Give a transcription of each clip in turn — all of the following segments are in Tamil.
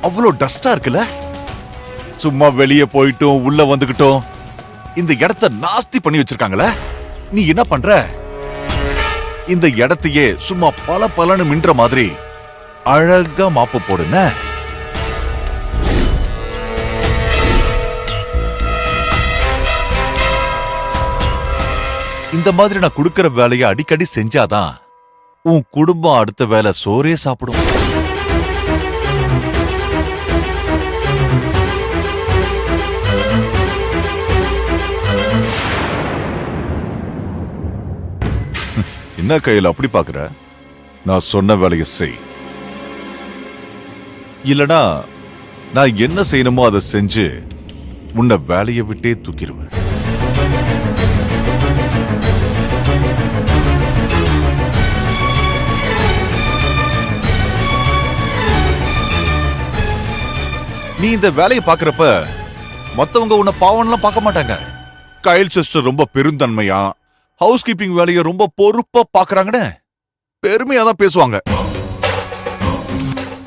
அவ்வளவு டஸ்டா இருக்குல்ல. சும்மா வெளியே போயிட்டும் உள்ள வந்துகிட்டோம் இந்த இடத்த நாஸ்தி பண்ணி வச்சிருக்காங்களே. நீ என்ன பண்ற? இந்த இடத்தையே சும்மா பல பலன்னு மின்ற மாதிரி அழகா மாப்பு போடுன. இந்த மாதிரி நான் கொடுக்கிற வேலையை அடிக்கடி செஞ்சாதான் உன் குடும்பம் அடுத்த வேலை சோறே சாப்பிடும். என்ன கையில் அப்படி பாக்குற? நான் சொன்ன வேலையை செய், இல்லனா நான் என்ன செய்யணுமோ அதை செஞ்சு உன்னை வேலையை விட்டே தூக்கிடுவேன். நீ இந்த வேலையை பாக்குறப்ப மத்தவங்க உன்னை பாவம்லாம் பார்க்க மாட்டாங்க. கைல் சிஸ்டர் ரொம்ப பெருந்தன்மையா ஹவுஸ் கீப்பிங் வேலையை ரொம்ப பொறுப்பா பாக்குறாங்கன்னு பெருமையா தான் பேசுவாங்க.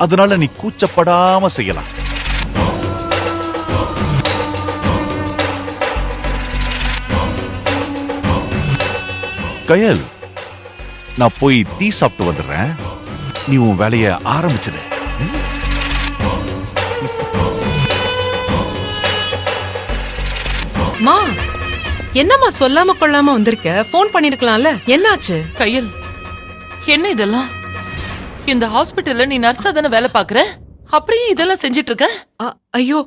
அதனால நீ கூச்சப்படாம செய்யலாம். கயல், நான் போய் டீ சாப்பிட்டு வந்துடுறேன். நீ உன் வேலையை ஆரம்பிச்சிடு. மா, என்னம்மா சொல்லாம கொள்ளாம வந்திருக்க? போன் பண்ணிருக்கலாம்ல, என்னாச்சு? கையல், என்ன இதெல்லாம்? இந்த ஹாஸ்பிட்டல்ல நீ நர்ஸா தானே வேலை பாக்குற, அப்படியே இதெல்லாம் செஞ்சிட்டு இருக்க? ஐயோ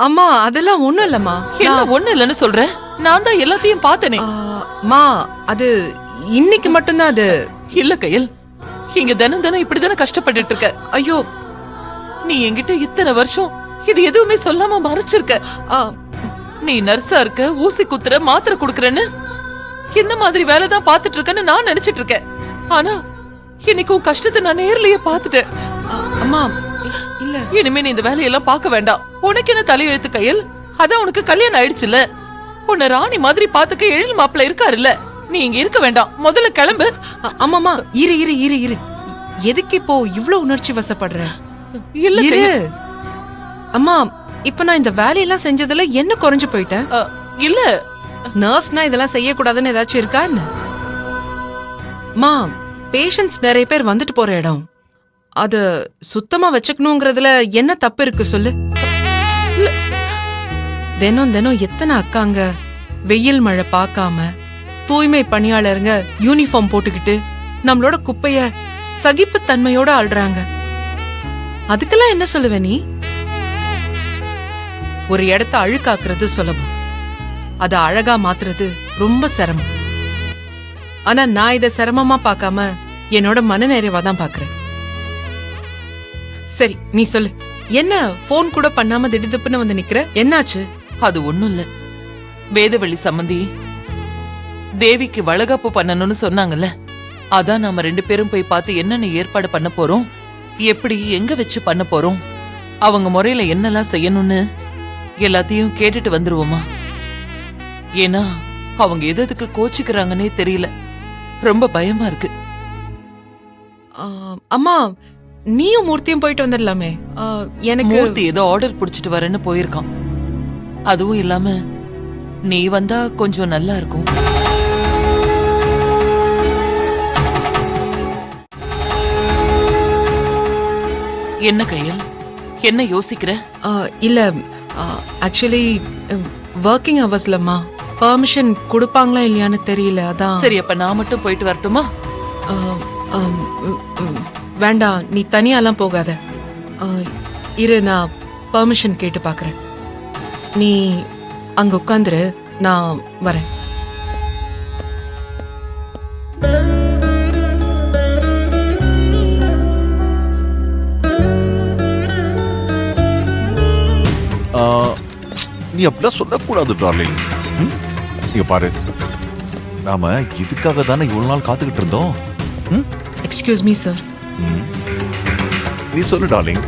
அம்மா, அதெல்லாம் ஒண்ணும் இல்லம்மா. என்ன ஒண்ணு இல்லன்னு சொல்ற? நான் தான் எல்லாத்தையும் பார்த்தனே. மா, அது இன்னைக்கு மட்டும்தான். அது இல்ல கையல், இங்க தினம் தினம் இப்படிதானே கஷ்டப்பட்டுட்டு இருக்க. ஐயோ, நீ என்கிட்ட இத்தனை வருஷம் இது எதுவுமே சொல்லாம மறைச்சிருக்க. நீ நர்ஸா இருக்க, ஊசி குத்துற, மாத்திரை குடுக்கறன்னு இந்த மாதிரி வேலை தான் பாத்துட்டு இருக்கன்னு நான் நினைச்சிட்டு இருக்கேன். ஆனா இன்னைக்கு உன் கஷ்டத்தை நான் நேர்லயே பாத்துட்டேன். அம்மா இல்ல, இனிமே நீ இந்த வேலையெல்லாம் பார்க்க வேண்டாம். உனக்கு என்ன தலையெழுத்து கையல்? அதான் உனக்கு கல்யாணம் ஆயிடுச்சுல்ல. உன்னை ராணி மாதிரி பாத்துக்க எழில் மாப்பிள்ள இருக்காருல்ல. நீ இங்க இருக்க வேண்டாம், முதல்ல கிளம்பு. அம்மாமா, இரு இரு இரு இரு. எதுக்கு இப்போ இவ்ளோ உணர்ச்சி வசப்படுற? இல்ல இரு அம்மா, இப்ப நான் இந்த வேலையெல்லாம் செஞ்சதுல என்ன குறைஞ்சு போயிட்டேன்? இல்ல, நர்ஸ்னா இதெல்லாம் செய்யக்கூடாதுன்னு ஏதாச்சும் இருக்கா என்ன? மா, பேஷண்ட்ஸ் நிறைய பேர் வந்துட்டு போற இடம், அத சுத்தமா வச்சுக்கணுங்கிறதுல என்ன தப்பு இருக்கு சொல்லு? தினம் தினம் எத்தனை அக்காங்க வெயில் மழை பார்க்காம தூய்மை பணியாளருங்க யூனிஃபார்ம் போட்டுக்கிட்டு நம்மளோட குப்பைய சகிப்புத்தன்மையோட ஆள்றாங்க. அதுக்கெல்லாம் என்ன சொல்லுவ நீ? ஒரு இடத்த அழுக்காக்குறது சுலபம், அத அழகா மாத்துறது ரொம்ப சிரமம். ஆனா நான் இத சிரமமா பார்க்காம என்னோட மனநிறைவா தான் பாக்குறேன். சரி, நீ சொல்லு, என்ன போன் கூட பண்ணாம திடுதிப்புன்னு வந்து நிக்கிற? என்னாச்சு? அது ஒண்ணும் இல்ல. வேதவள்ளி சம்பந்தி தேவிக்கு வளகாப்பு பண்ணணும்னு சொன்னாங்கல்ல, அதான் நாம 2 பேரும் போய் பார்த்து என்னென்ன ஏற்பாடு பண்ண போறோம், எப்படி எங்க வச்சு பண்ண போறோம், அவங்க முறையில என்னெல்லாம் செய்யணும்னு எல்லாத்தையும் கேட்டுட்டு வந்துருவோமா? ஏன்னா அவங்க எதுக்கு கோச்சிக்கிறாங்கன்னே தெரியல, ரொம்ப பயமா இருக்கு. அம்மா, நீயும் மூர்த்தியும் போயிட்டு வந்துடலாமே. எனக்கு மூர்த்தி ஏதோ ஆர்டர் புடிச்சிட்டு வரேன்னு போயிருக்கான். அதுவும் இல்லாம நீ வந்தா கொஞ்சம் நல்லா இருக்கும். என்ன கையல், என்ன யோசிக்கிற? இல்ல, ஆக்சுவலி ஒர்க்கிங் ஹவர்ஸ்லம்மா பெர்மிஷன் கொடுப்பாங்களா இல்லையான்னு தெரியல, அதான். சரி, அப்ப நான் மட்டும் போயிட்டு வரட்டுமா? வேண்டாம், நீ தனியாலாம் போகாத. இரு, நான் பெர்மிஷன் கேட்டு பாக்குறேன். நீ அங்க உட்காந்துரு, நான் வரேன். நீ அப்படிலாம் சொல்லக்கூடாது டார்லிங். நீங்க பாரு, நாம இதுக்காக தானே இவ்வளவு நாள் காத்துக்கிட்டு இருந்தோம். Excuse me sir. நீ சொல்லு டார்லிங்.